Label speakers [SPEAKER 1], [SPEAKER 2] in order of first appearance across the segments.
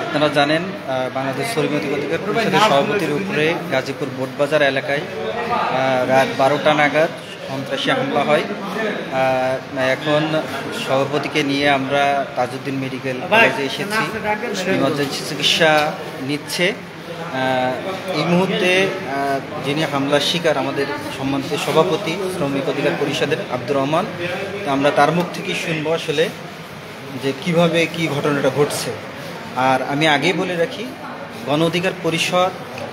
[SPEAKER 1] আপনারা জানেন বাংলাদেশ শ্রমিক অধিকার পরিষদের সভাপতির উপরে গাজীপুর বোটবাজার এলাকায় রাত 12টা নাগাদ সন্ত্রাসী হামলা হয়। এখন সভাপতিকে নিয়ে আমরা তাজউদ্দিন মেডিকেল কলেজে এসেছি, ইমার্জেন্সি চিকিৎসা নিচ্ছে। এই মুহূর্তে যিনি হামলার শিকার আমাদের সম্মানিত সভাপতি শ্রমিক অধিকার পরিষদের আব্দুর রহমান, আমরা তার মুখ থেকেই শুনবো আসলে যে কিভাবে কি ঘটনাটা ঘটছে। আর আমি আগেই বলে রাখি, গণ অধিকার পরিষদ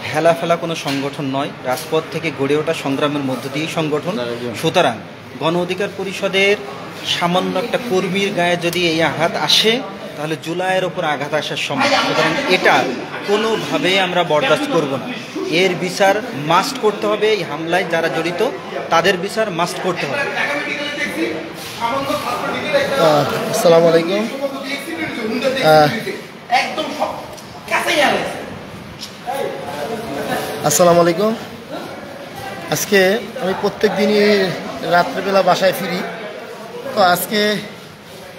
[SPEAKER 1] হেলাফেলা কোনো সংগঠন নয়, রাজপথ থেকে গড়ে ওঠা সংগ্রামের মধ্য দিয়েই সংগঠন। সুতরাং গণ অধিকার পরিষদের সামান্য একটা কর্মীর গায়ে যদি এই আঘাত আসে, তাহলে জুলাইয়ের ওপর আঘাত আসার সময়। সুতরাং এটা কোনোভাবেই আমরা বরদাস্ত করব না। এর বিচার মাস্ট করতে হবে। এই হামলায় যারা জড়িত তাদের বিচার মাস্ট করতে হবে।
[SPEAKER 2] আসসালামু আলাইকুম। আসসালামু আলাইকুম। আজকে আমি প্রত্যেক দিনই রাত্রেবেলা বাসায় ফিরি। তো আজকে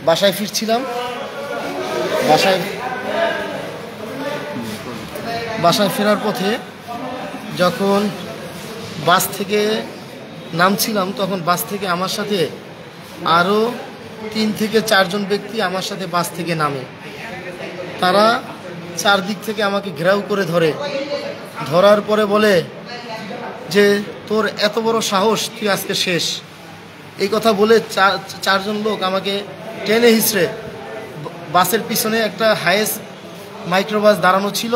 [SPEAKER 2] বাসায় ফিরছিলাম, বাসায় ফেরার পথে যখন বাস থেকে নামছিলাম, তখন বাস থেকে আমার সাথে আরও 3 থেকে 4 জন ব্যক্তি আমার সাথে বাস থেকে নামে। তারা চারদিক থেকে আমাকে ঘেরাও করে ধরার পরে বলে যে তোর এত বড় সাহস, তুই আজকে শেষ। এই কথা বলে 4 জন লোক আমাকে টেনে হিঁচড়ে বাসের পিছনে একটা হাইয়েস্ট মাইক্রোবাস দাঁড়ানো ছিল,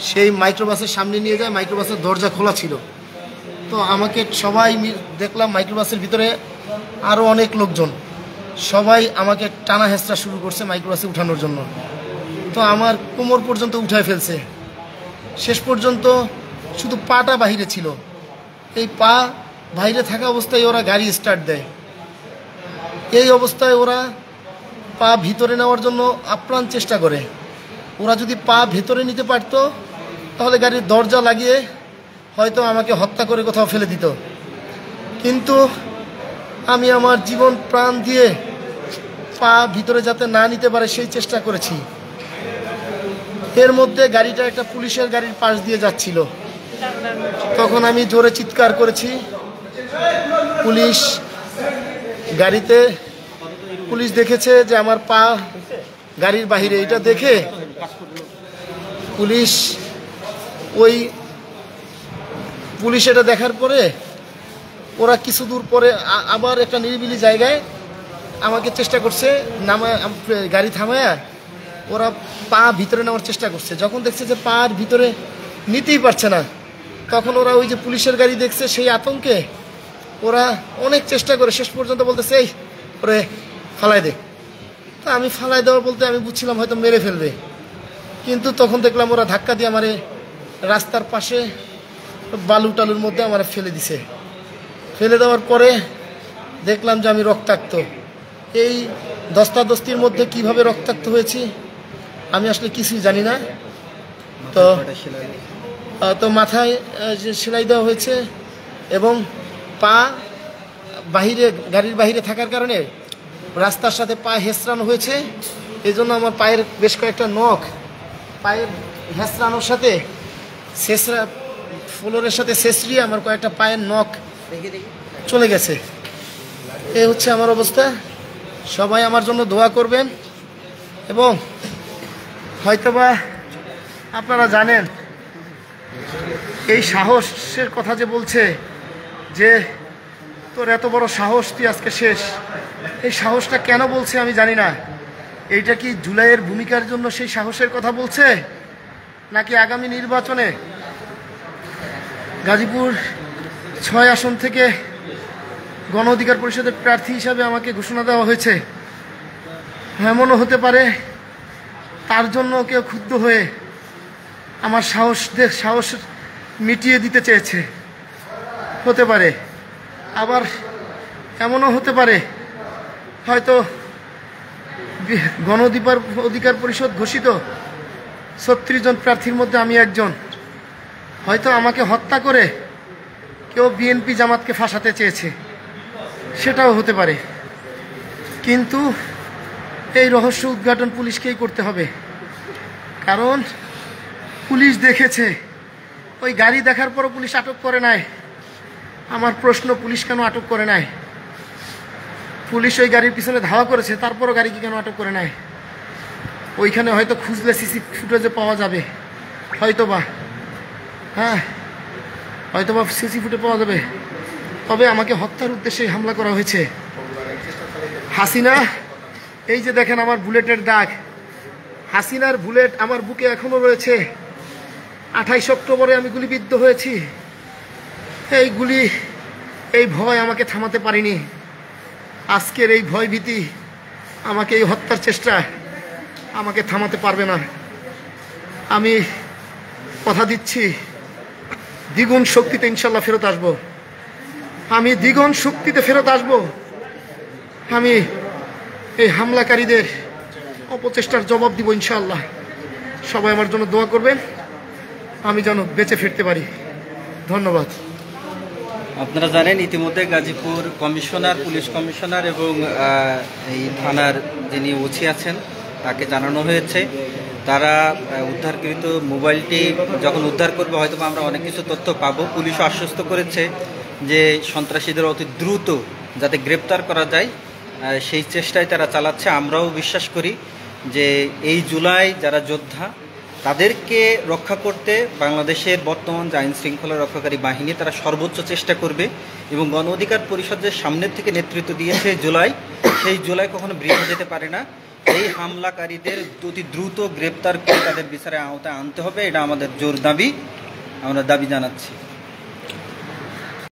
[SPEAKER 2] সেই মাইক্রোবাসের সামনে নিয়ে যায়। মাইক্রোবাসের দরজা খোলা ছিল। তো আমাকে সবাই দেখলাম মাইক্রোবাসের ভিতরে আরও অনেক লোকজন, সবাই আমাকে টানা হেঁচড়া শুরু করছে মাইক্রোবাসে উঠানোর জন্য। তো আমার কোমর পর্যন্ত উঠায় ফেলছে। শেষ পর্যন্ত শুধু পাটা বাহিরে ছিল। এই পা বাইরে থাকা অবস্থায় ওরা গাড়ি স্টার্ট দেয়। এই অবস্থায় ওরা পা ভিতরে নেওয়ার জন্য আপ্রাণ চেষ্টা করে। ওরা যদি পা ভেতরে নিতে পারতো, তাহলে গাড়ির দরজা লাগিয়ে হয়তো আমাকে হত্যা করে কোথাও ফেলে দিত। কিন্তু আমি আমার জীবন প্রাণ দিয়ে পা ভিতরে যাতে না নিতে পারে সেই চেষ্টা করেছি। এর মধ্যে গাড়িটা একটা পুলিশের গাড়ির পাশ দিয়ে যাচ্ছিল। তখন আমি জোরে চিৎকার করেছি। পুলিশ দেখেছে যে আমার পা গাড়ির বাহিরে। এটা দেখে পুলিশ এটা দেখার পরে ওরা কিছু দূর পরে আবার একটা নিরিবিলি জায়গায় আমাকে চেষ্টা করছে গাড়ি থামায়া ওরা পা ভিতরে নেওয়ার চেষ্টা করছে। যখন দেখছে যে পার ভিতরে নিতেই পারছে না, তখন ওরা ওই যে পুলিশের গাড়ি দেখছে, সেই আতঙ্কে ওরা অনেক চেষ্টা করে শেষ পর্যন্ত বলতেছে এই ওরে ফালাই দে। তা আমি ফালাই দেওয়া বলতে আমি বুঝছিলাম হয়তো মেরে ফেলবে, কিন্তু তখন দেখলাম ওরা ধাক্কা দিয়ে আমারে রাস্তার পাশে বালু টালুর মধ্যে আমার ফেলে দিছে। ফেলে দেওয়ার পরে দেখলাম যে আমি রক্তাক্ত। এই দস্তাদস্তির মধ্যে কিভাবে রক্তাক্ত হয়েছি আমি আসলে কিছুই জানি না। তো মাথায় যে সেলাই দেওয়া হয়েছে এবং পা বাহিরে, গাড়ির বাহিরে থাকার কারণে রাস্তার সাথে পা হেঁচড়ানো হয়েছে। এই জন্য আমার পায়ের বেশ কয়েকটা নখ পায়ের হেঁচড়ানোর সাথে ফ্লোরের সাথে ছেঁচড়িয়ে আমার কয়েকটা পায়ের নখ চলে গেছে। এই হচ্ছে আমার অবস্থা। সবাই আমার জন্য দোয়া করবেন। এবং হয়তোবা আপনারা জানেন এই সাহসের কথা যে বলছে যে তোর এত বড় সাহস, তুই আজকে শেষ, এই সাহসটা কেন বলছে আমি জানি না। এইটা কি জুলাইয়ের ভূমিকার জন্য সেই সাহসের কথা বলছে, নাকি আগামী নির্বাচনে গাজীপুর 6 আসন থেকে গণ অধিকার পরিষদের প্রার্থী হিসাবে আমাকে ঘোষণা দেওয়া হয়েছে? এমনও হতে পারে তার জন্য কেউ ক্ষুব্ধ হয়ে আমার সাহস মিটিয়ে দিতে চেয়েছে, হতে পারে। আবার এমনও হতে পারে হয়তো গণ অধিকার পরিষদ ঘোষিত 36 জন প্রার্থীর মধ্যে আমি একজন। হয়তো আমাকে হত্যা করে কেউ বিএনপি জামাতকে ফাঁসাতে চেয়েছে, সেটাও হতে পারে। কিন্তু এই রহস্য উদ্ঘাটন পুলিশকেই করতে হবে। কারণ পুলিশ দেখেছে, ওই গাড়ি দেখার পরও পুলিশ আটক করে নাই। আমার প্রশ্ন, পুলিশ কেন আটক করে নাই? পুলিশ ওই গাড়ির পিছনে ধাওয়া করেছে, তারপরও গাড়িকে কেন আটক করে নাই? ওইখানে হয়তো খুঁজলে সিসি ফুটেজে পাওয়া যাবে, হয়তোবা, হ্যাঁ হয়তোবা সিসি ফুটে পাওয়া যাবে। তবে আমাকে হত্যার উদ্দেশ্যে হামলা করা হয়েছে। হাসিনা, এই যে দেখেন আমার বুলেটের দাগ, হাসিনার বুলেট আমার বুকে এখনো রয়েছে। 28 অক্টোবরে আমি গুলিবিদ্ধ হয়েছি। এই গুলি, এই ভয় আমাকে থামাতে পারিনি। আজকের এই ভয় ভীতি, আমাকে এই হত্যার চেষ্টা আমাকে থামাতে পারবে না। আমি কথা দিচ্ছি, দ্বিগুণ শক্তিতে ইনশাল্লাহ ফেরত আসবো। আমি দ্বিগুণ শক্তিতে ফেরত আসবো। আমি এই হামলাকারীদের অপচেষ্টার জবাব দিব ইনশাআল্লাহ। সবাই আমার জন্য দোয়া করবেন, আমি যেন বেঁচে ফিরতে পারি। ধন্যবাদ।
[SPEAKER 1] আপনারা জানেন ইতিমধ্যে গাজীপুর কমিশনার, পুলিশ কমিশনার এবং এই থানার যিনি ওসি আছেন তাকে জানানো হয়েছে, তারা উদ্ধারকৃত মোবাইলটি যখন উদ্ধার করবে হয়তো আমরা অনেক কিছু তথ্য পাবো। পুলিশও আশ্বস্ত করেছে যে সন্ত্রাসীদের অতি দ্রুত যাতে গ্রেপ্তার করা যায় সেই চেষ্টায় তারা চালাচ্ছে। আমরাও বিশ্বাস করি যে এই জুলাই যারা যোদ্ধা, তাদেরকে রক্ষা করতে বাংলাদেশের বর্তমান যে আইন শৃঙ্খলা রক্ষাকারী বাহিনী তারা সর্বোচ্চ চেষ্টা করবে এবং গণ অধিকার পরিষদের সামনের থেকে নেতৃত্ব দিয়েছে জুলাই, সেই জুলাই কখনো বৃথা যেতে পারে না। এই হামলাকারীদের অতি দ্রুত গ্রেপ্তার করে তাদের বিচারের আওতায় আনতে হবে, এটা আমাদের জোর দাবি, আমরা দাবি জানাচ্ছি।